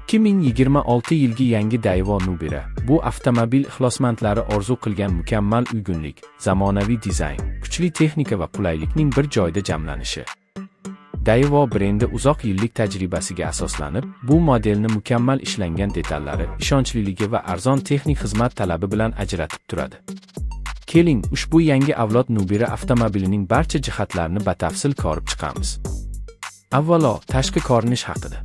2026 yilgi yangi Daewoo Nubira. Bu avtomobil ixlosmandlari orzu qilgan mukammal uygunlik, zamonaviy dizayn, kuchli texnika va qulaylikning bir joyda jamlanishi. Daewoo brendi uzoq yillik tajribasiga asoslanib, bu modelni mukammal ishlangan detallari, ishonchliligi va arzon texnik xizmat talabi bilan ajratib turadi. Keling, ushbu yangi avlod Nubira avtomobilining barcha jihatlarini batafsil ko'rib chiqamiz. Avvalo, tashqi ko'rinish haqida.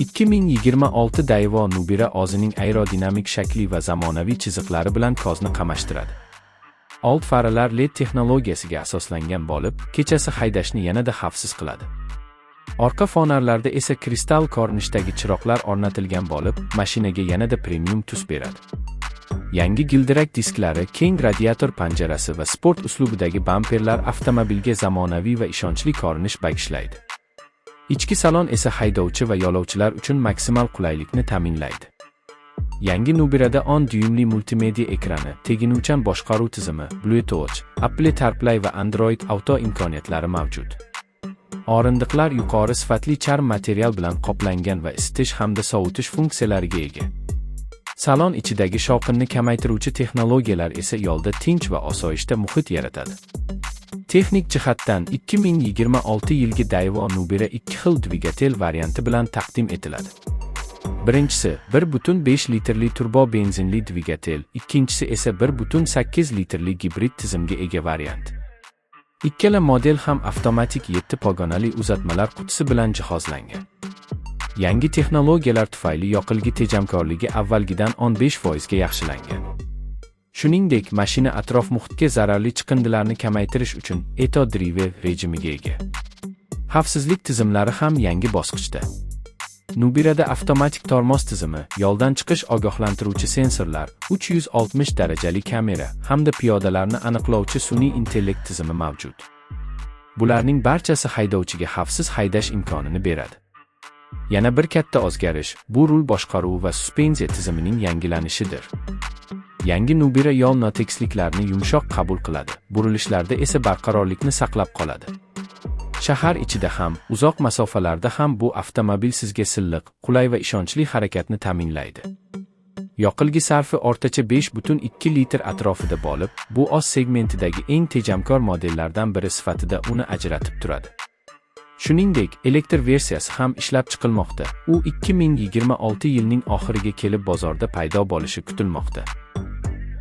2026 Daewoo Nubira o'zining aerodinamik shakli va zamonaviy chiziqlari bilan ko'zni qamashtiradi. Old faralar LED texnologiyasiga asoslangan bo'lib, kechasi haydashni yanada xavfsiz qiladi. Orqa fonarlarda esa kristal ko'rinishdagi chiroqlar o'rnatilgan bo'lib, mashinaga yanada premium tus beradi. Yangi gildirak disklari, keng radiator panjarasi va sport uslubidagi bamperlar avtomobilga zamonaviy va ishonchli ko'rinish bag'ishlaydi. Ichki salon esa haydovchi va yo'lovchilar uchun maksimal qulaylikni ta'minlaydi. Yangi Nubirada 10 dyumli multimedia ekrani, teginuvchan boshqaruv tizimi, Bluetooth, Apple CarPlay va Android Auto imkoniyatlari mavjud. O'rindiqlar yuqori sifatli charm material bilan qoplangan va isitish hamda sovutish funksiyalariga ega. Salon ichidagi shovqinni kamaytiruvchi texnologiyalar esa yo'lda tinch va osoyishta muhit yaratadi. Texnik jihatdan 2026 yilgi Daewoo Nubira 2 xil dvigatel varianti bilan taqdim etiladi. Birinchisi 1.5 litrli turbo benzinli dvigatel, ikkinchisi esa 1.8 litrli gibrid tizimga ega variant. Ikkala model ham avtomatik 7 pog'onali uzatmalar qutisi bilan jihozlangan. Yangi texnologiyalar tufayli yoqilg'i tejamkorligi avvalgidan 15% ga yaxshilangan. Shuningdek, mashina atrof muhitga zararli chiqindilarni kamaytirish uchun Eco-Drive rejimiga ega. Xavfsizlik tizimlari ham yangi bosqichda. Nubirada avtomatik tormoz tizimi, yo'ldan chiqish ogohlantiruvchi sensorlar, 360 darajali kamera hamda piyodalarni aniqlovchi sun'iy intellekt tizimi mavjud. Bularning barchasi haydovchiga xavfsiz haydash imkonini beradi. Yana bir katta o'zgarish, bu rul boshqaruvi va suspenziya tizimining yangilanishidir. Yangi Nubira yo'l notekisliklarni yumshoq qabul qiladi, burilishlarda esa barqarorlikni saqlab qoladi. Shahar ichida ham, uzoq masofalarda ham bu avtomobil sizga silliq, qulay va ishonchli harakatni ta'minlaydi. Yoqilg'i sarfi o'rtacha 5.2 litr atrofida bo'lib, bu o'z segmentidagi eng tejamkor modellardan biri sifatida uni ajratib turadi. Shuningdek, elektr versiyasi ham ishlab chiqilmoqda. U 2026 yilning oxiriga kelib bozorda paydo bo'lishi kutilmoqda.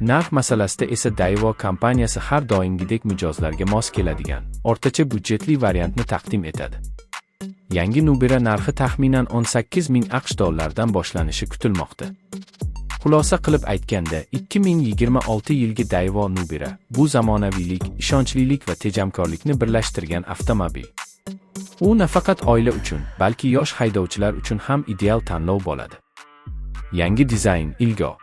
Narx masalasida esa Daewoo kompaniyasi har doimgidek mijozlarga mos keladigan, o'rtacha budjetli variantni taqdim etadi. Yangi Nubira narxi taxminan 18,000 AQSh dollaridan boshlanishi kutilmoqda. Xulosa qilib aytganda, 2026 yilgi Daewoo Nubira bu zamonaviylik, ishonchlilik va tejamkorlikni birlashtirgan avtomobil. U nafaqat oila uchun, balki yosh haydovchilar uchun ham ideal tanlov bo'ladi. Yangi dizayn, ilgo